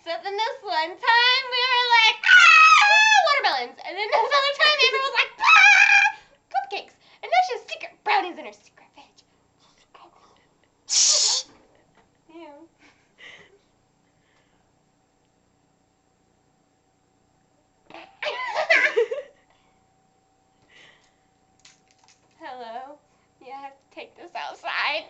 So then this one time we were like, ah, watermelons. And then this other time Amber was like, ah, cupcakes. And now she has secret brownies in her secret fridge. Ew. Hello. Yeah, I have to take this outside.